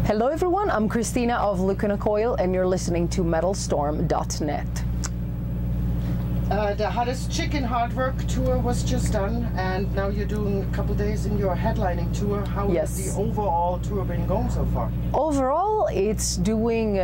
Hello everyone, I'm Cristina of Lacuna Coil and you're listening to metalstorm.net. The Hottest Chicken Hard Work tour was just done, and now you're doing a couple days in your headlining tour. How has the overall tour been going so far? Overall, it's doing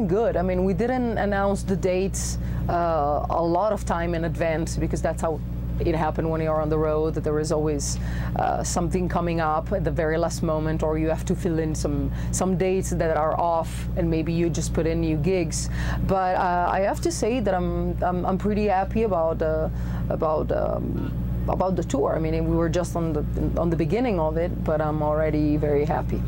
good. I mean, we didn't announce the dates a lot of time in advance because that's how it happened when you're on the road. There is always something coming up at the very last moment, or you have to fill in some dates that are off, and maybe you just put in new gigs. But I have to say that I'm pretty happy about the tour. I mean, we were just on the beginning of it, but I'm already very happy.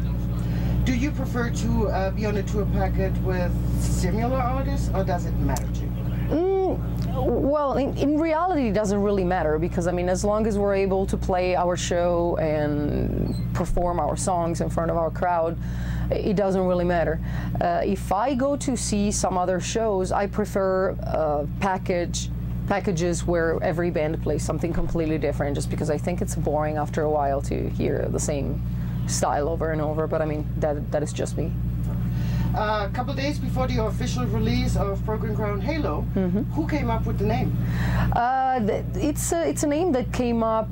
Do you prefer to be on a tour package with similar artists, or does it matter to you? Well, in reality, it doesn't really matter because, I mean, as long as we're able to play our show and perform our songs in front of our crowd, it doesn't really matter. If I go to see some other shows, I prefer packages where every band plays something completely different, just because I think it's boring after a while to hear the same style over and over. But I mean, that is just me. A couple of days before the official release of Broken Crown Halo, who came up with the name? It's a name that came up.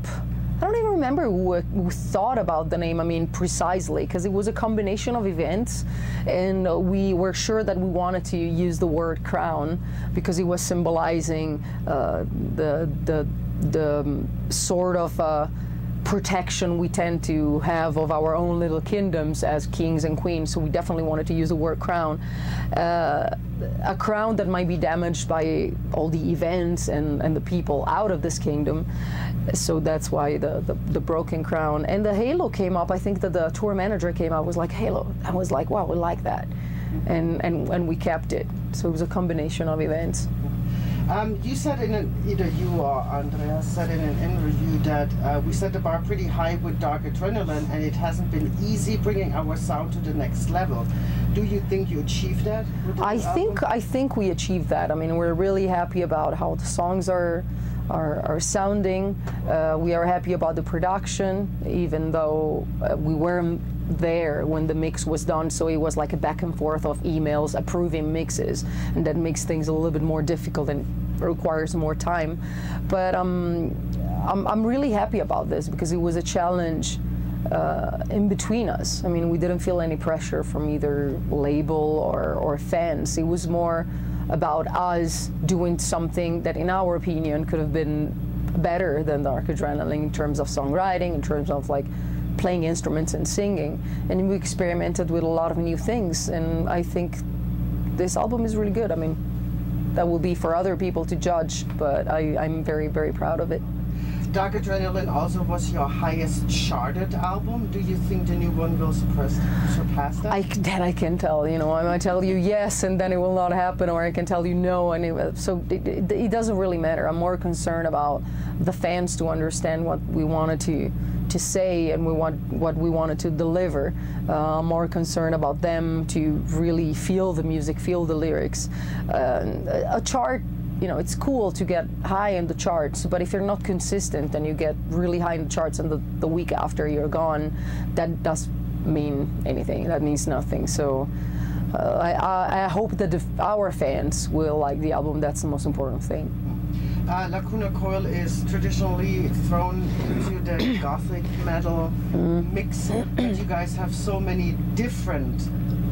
I don't even remember who thought about the name, I mean, precisely, because it was a combination of events, and we were sure that we wanted to use the word crown because it was symbolizing the sort of protection we tend to have of our own little kingdoms as kings and queens. So we definitely wanted to use the word crown. A crown that might be damaged by all the events and the people out of this kingdom. So that's why the broken crown. And the halo came up. I think that the tour manager came up, was like, halo. I was like, wow, we like that. And we kept it. So it was a combination of events. You said either you or Andrea said in an interview that we set the bar pretty high with Dark Adrenaline, and it hasn't been easy bringing our sound to the next level. Do you think you achieved that with the album? I think we achieved that. I mean, we're really happy about how the songs are sounding. We are happy about the production, even though we weren't there when the mix was done, so it was like a back and forth of emails approving mixes, and that makes things a little bit more difficult and requires more time. But I'm really happy about this because it was a challenge in between us. I mean, we didn't feel any pressure from either label or fans. It was more about us doing something that, in our opinion, could have been better than Dark Adrenaline in terms of songwriting, in terms of like playing instruments and singing, and we experimented with a lot of new things, and I think this album is really good. I mean, that will be for other people to judge, but I'm very, very proud of it. Dark Adrenaline also was your highest charted album. Do you think the new one will surpass that? That I can tell. You know, I might tell you yes, and then it will not happen, or I can tell you no, and so it doesn't really matter. I'm more concerned about the fans to understand what we wanted to say and what we wanted to deliver. I'm more concerned about them to really feel the music, feel the lyrics. A chart, you know, it's cool to get high in the charts, but if you're not consistent and you get really high in the charts and the week after you're gone, that doesn't mean anything. That means nothing. So I hope that our fans will like the album. That's the most important thing. Lacuna Coil is traditionally thrown into the gothic metal mix, but you guys have so many different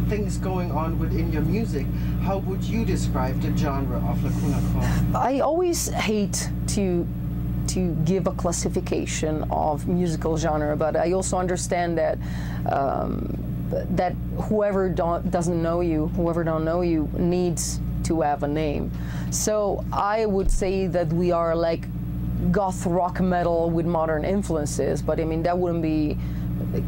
things going on within your music. How would you describe the genre of Lacuna Coil? I always hate to give a classification of musical genre, but I also understand that that whoever doesn't know you needs to have a name. So I would say that we are like goth rock metal with modern influences, but I mean, that wouldn't be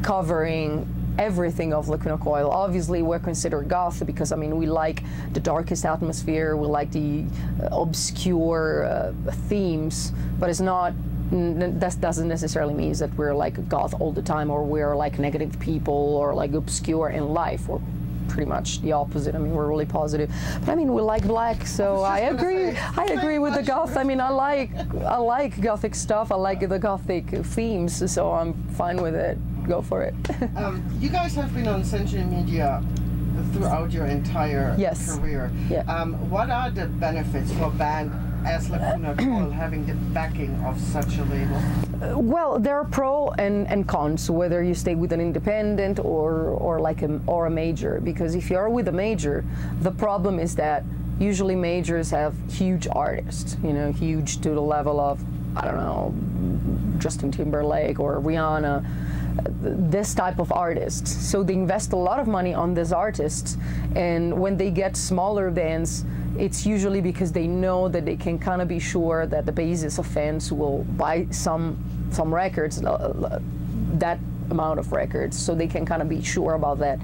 covering everything of Lacuna Coil. Obviously, we're considered goth because, I mean, we like the darkest atmosphere, we like the obscure themes, but it's not, that doesn't necessarily mean that we're like goth all the time, or we're like negative people, or like obscure in life. We're pretty much the opposite. I mean, we're really positive. But I mean, we like black, so I agree with the goth. I mean, I like gothic stuff. I like the gothic themes, so I'm fine with it. go for it. You guys have been on Century Media throughout your entire Yes. career. Yeah. What are the benefits for a band as Lacuna Coil having the backing of such a label? Well, there are pro and cons, whether you stay with an independent or a major. Because if you are with a major, the problem is that usually majors have huge artists, you know, huge to the level of, I don't know, Justin Timberlake or Rihanna, this type of artists. So they invest a lot of money on these artists, and when they get smaller bands, it's usually because they know that they can kind of be sure that the basis of fans will buy some records, that amount of records, so they can kind of be sure about that.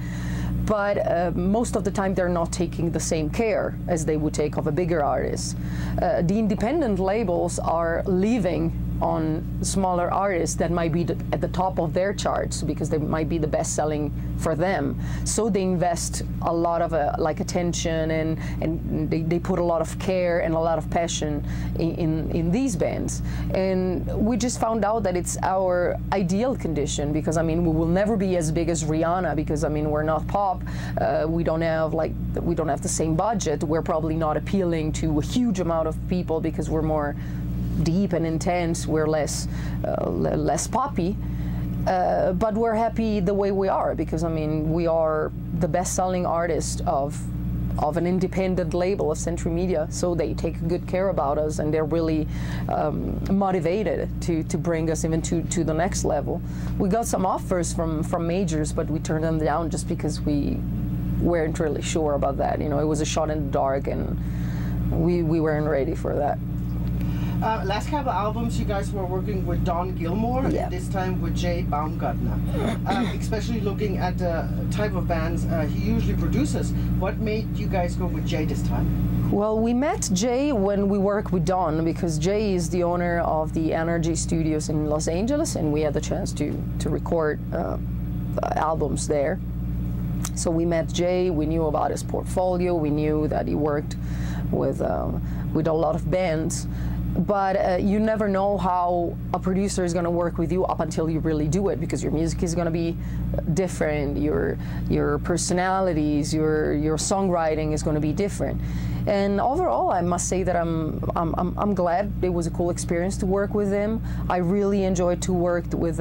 But most of the time they're not taking the same care as they would take of a bigger artist. The independent labels are leaving on smaller artists that might be at the top of their charts because they might be the best selling for them. So they invest a lot of attention and they put a lot of care and a lot of passion in these bands. And we just found out that it's our ideal condition, because I mean we will never be as big as Rihanna, because I mean we're not pop, we don't have the same budget, we're probably not appealing to a huge amount of people because we're more deep and intense, we're less poppy, but we're happy the way we are, because I mean we are the best-selling artist of an independent label of Century Media, so they take good care about us and they're really motivated to bring us even to the next level. We got some offers from majors, but we turned them down just because we weren't really sure about that. You know, it was a shot in the dark and we weren't ready for that. Last couple albums, you guys were working with Don Gilmore, yeah. and this time with Jay Baumgartner. Especially looking at the type of bands he usually produces. What made you guys go with Jay this time? Well, we met Jay when we worked with Don, because Jay is the owner of the Energy Studios in Los Angeles, and we had the chance to record albums there. So we met Jay, we knew about his portfolio, we knew that he worked with a lot of bands. But you never know how a producer is going to work with you up until you really do it, because your music is going to be different, your personalities, your songwriting is going to be different. And overall, I must say that I'm glad. It was a cool experience to work with him. I really enjoyed to work with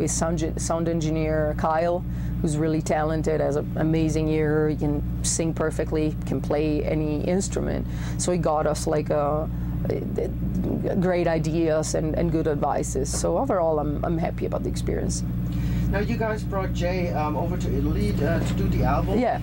sound engineer Kyle, who's really talented, has an amazing ear, he can sing perfectly, can play any instrument. So he got us like great ideas and good advices. So overall, I'm happy about the experience. Now you guys brought Jay over to Italy to do the album. Yeah.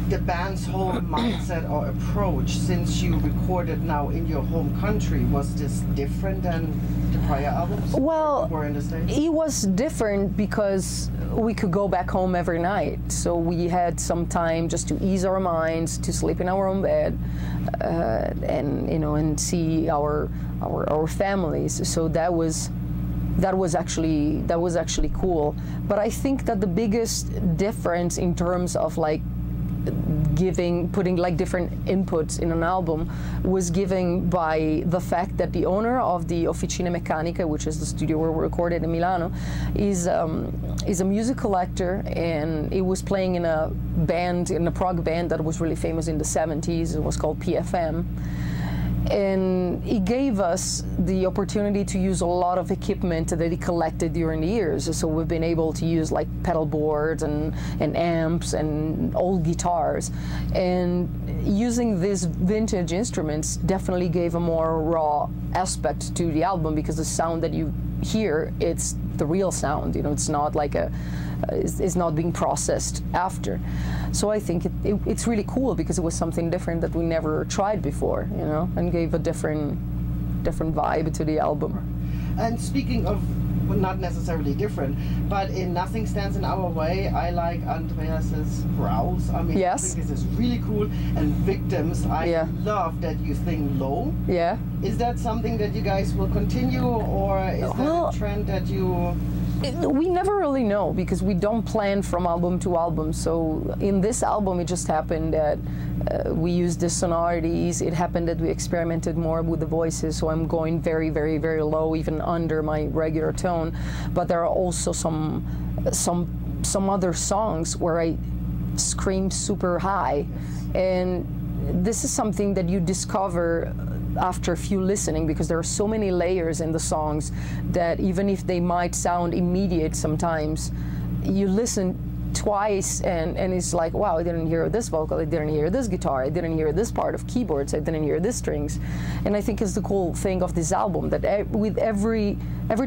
The band's whole mindset or approach, since you recorded now in your home country, was this different than the prior albums? Well, were in the States? It was different because we could go back home every night. So we had some time just to ease our minds, to sleep in our own bed, and you know, and see our families. So that was actually cool. But I think that the biggest difference in terms of like putting like different inputs in an album was given by the fact that the owner of the Officina Meccanica, which is the studio where we recorded in Milano, is a music collector, and he was playing in a prog band that was really famous in the 70s. It was called PFM. And he gave us the opportunity to use a lot of equipment that he collected during the years. So we've been able to use like pedal boards and amps and old guitars. And using these vintage instruments definitely gave a more raw aspect to the album, because the sound that you hear, it's the real sound. You know, it's not like it's not being processed after. So I think it's really cool, because it was something different that we never tried before, you know, and gave a different vibe to the album. And speaking of, well, not necessarily different, but in Nothing Stands in Our Way, I like Andreas's growls. I mean, yes. I think this is really cool. And Victims, I love that you sing low. Yeah. Is that something that you guys will continue, or is that a trend that you We never really know because we don't plan from album to album. So in this album, it just happened that we used the sonorities. It happened that we experimented more with the voices. So I'm going very, very, very low, even under my regular tone. But there are also some other songs where I scream super high, and this is something that you discover after a few listening, because there are so many layers in the songs that even if they might sound immediate sometimes, you listen twice and it's like, wow, I didn't hear this vocal, I didn't hear this guitar, I didn't hear this part of keyboards, I didn't hear this strings. And I think it's the cool thing of this album, that with every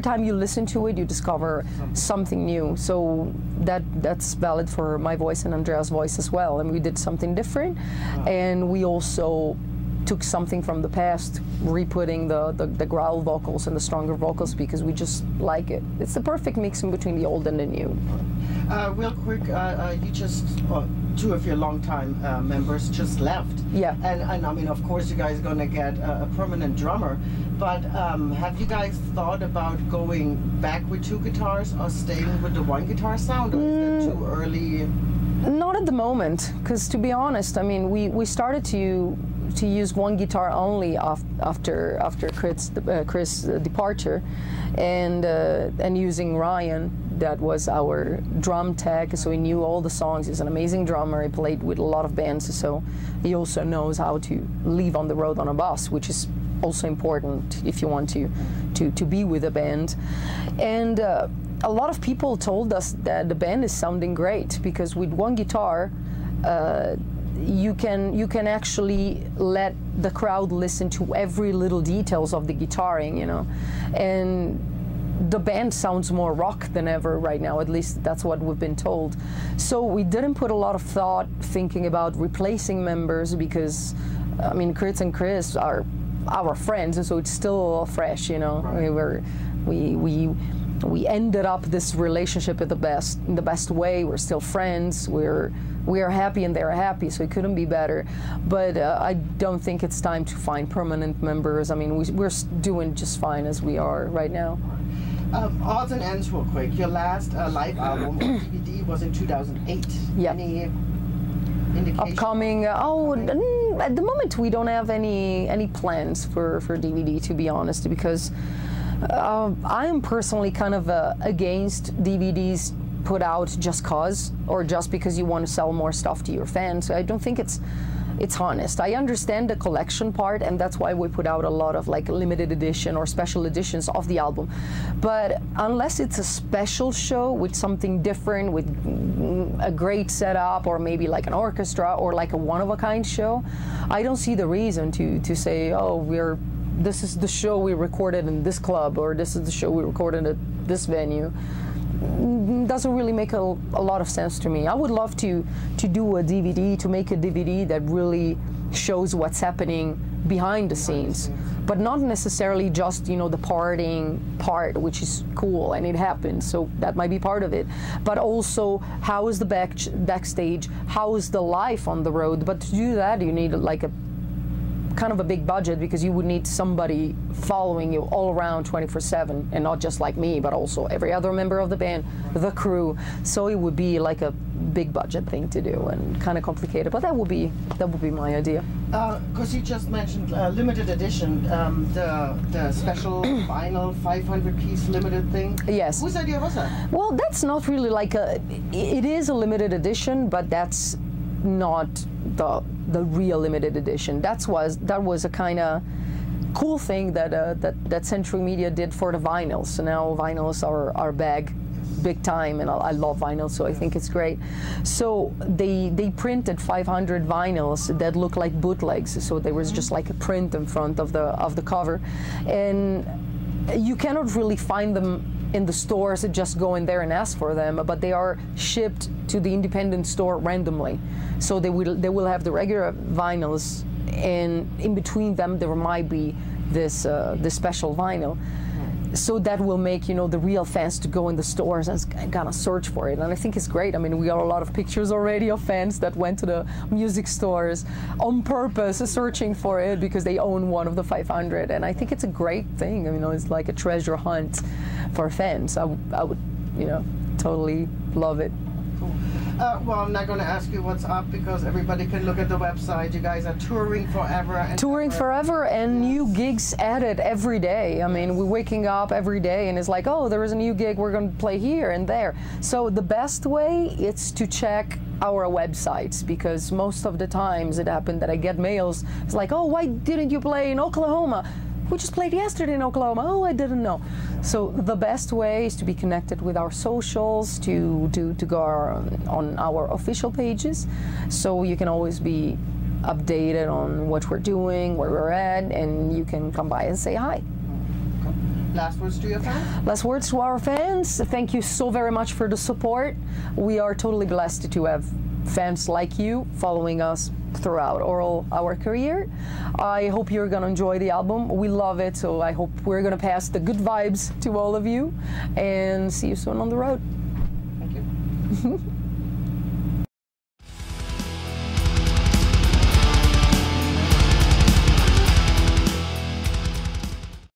time you listen to it, you discover something new. So that's valid for my voice and Andrea's voice as well. And we did something different, and we also took something from the past, re-putting the growl vocals and the stronger vocals, because we just like it. It's the perfect mix in between the old and the new. Real quick, you just, well, two of your longtime members just left. Yeah. And I mean, of course, you guys are going to get a permanent drummer, but have you guys thought about going back with two guitars or staying with the one guitar sound, or is that too early? Not at the moment, because to be honest, I mean, we started to use one guitar only after Chris' departure, and using Ryan. That was our drum tech, so he knew all the songs. He's an amazing drummer. He played with a lot of bands, so he also knows how to leave on the road on a bus, which is also important if you want to be with a band. And a lot of people told us that the band is sounding great, because with one guitar, you can actually let the crowd listen to every little details of the guitaring, you know, and the band sounds more rock than ever right now. At least that's what we've been told. So we didn't put a lot of thought thinking about replacing members, because I mean, Chris and Chris are our friends, and so it's still fresh, you know. Right. We ended up this relationship in the best way. We're still friends. We are happy and they're happy, so it couldn't be better. But I don't think it's time to find permanent members. I mean, we're doing just fine as we are right now. Odds and ends, real quick. Your last live album on DVD was in 2008. Yeah. Any indication? Upcoming? At the moment we don't have any plans for DVD, to be honest, because I am personally kind of against DVDs put out just cause, or just because you want to sell more stuff to your fans. I don't think it's honest. I understand the collection part, and that's why we put out a lot of like limited edition or special editions of the album. But unless it's a special show with something different, with a great setup, or maybe like an orchestra, or like a one-of-a-kind show, I don't see the reason to say, oh, this is the show we recorded in this club, or this is the show we recorded at this venue. Doesn't really make a lot of sense to me. I would love to do a DVD, to make a DVD that really shows what's happening behind the scenes, but not necessarily just, you know, the partying part, which is cool and it happens, so that might be part of it, but also how is the backstage, how is the life on the road. But to do that, you need like a kind of a big budget, because you would need somebody following you all around 24/7, and not just like me, but also every other member of the band, the crew. So it would be like a big budget thing to do, and kind of complicated. But that would be my idea. Because you just mentioned limited edition, the special vinyl 500-piece limited thing. Yes. Whose idea was that? Well, that's not really like it is a limited edition, but that's not the real limited edition. That was a kind of cool thing that Century Media did for the vinyls. So now vinyls are big time, and I love vinyl, so I think it's great. So they printed 500 vinyls that look like bootlegs. So there was just like a print in front of the cover, and you cannot really find them in the stores. Just go in there and ask for them, but they are shipped to the independent store randomly. So they will have the regular vinyls, and in between them there might be this special vinyl. So that will make, you know, the real fans to go in the stores and kind of search for it. And I think it's great. I mean, we got a lot of pictures already of fans that went to the music stores on purpose searching for it because they own one of the 500. And I think it's a great thing. I mean, it's like a treasure hunt for fans. I would you know, totally love it. Cool. Well, I'm not going to ask you what's up because everybody can look at the website. You guys are touring forever. And touring forever and new gigs added every day. I mean, we're waking up every day and it's like, oh, there is a new gig, we're going to play here and there. So the best way is to check our websites, because most of the times it happened that I get mails. It's like, oh, why didn't you play in Oklahoma? We just played yesterday in Oklahoma. Oh, I didn't know. So the best way is to be connected with our socials, to go on our official pages, so you can always be updated on what we're doing, where we're at, and you can come by and say hi. Last words to your fans? Last words to our fans. Thank you so very much for the support. We are totally blessed to have fans like you following us throughout our career. I hope you're gonna enjoy the album. We love it, so I hope we're gonna pass the good vibes to all of you, and see you soon on the road. Thank you.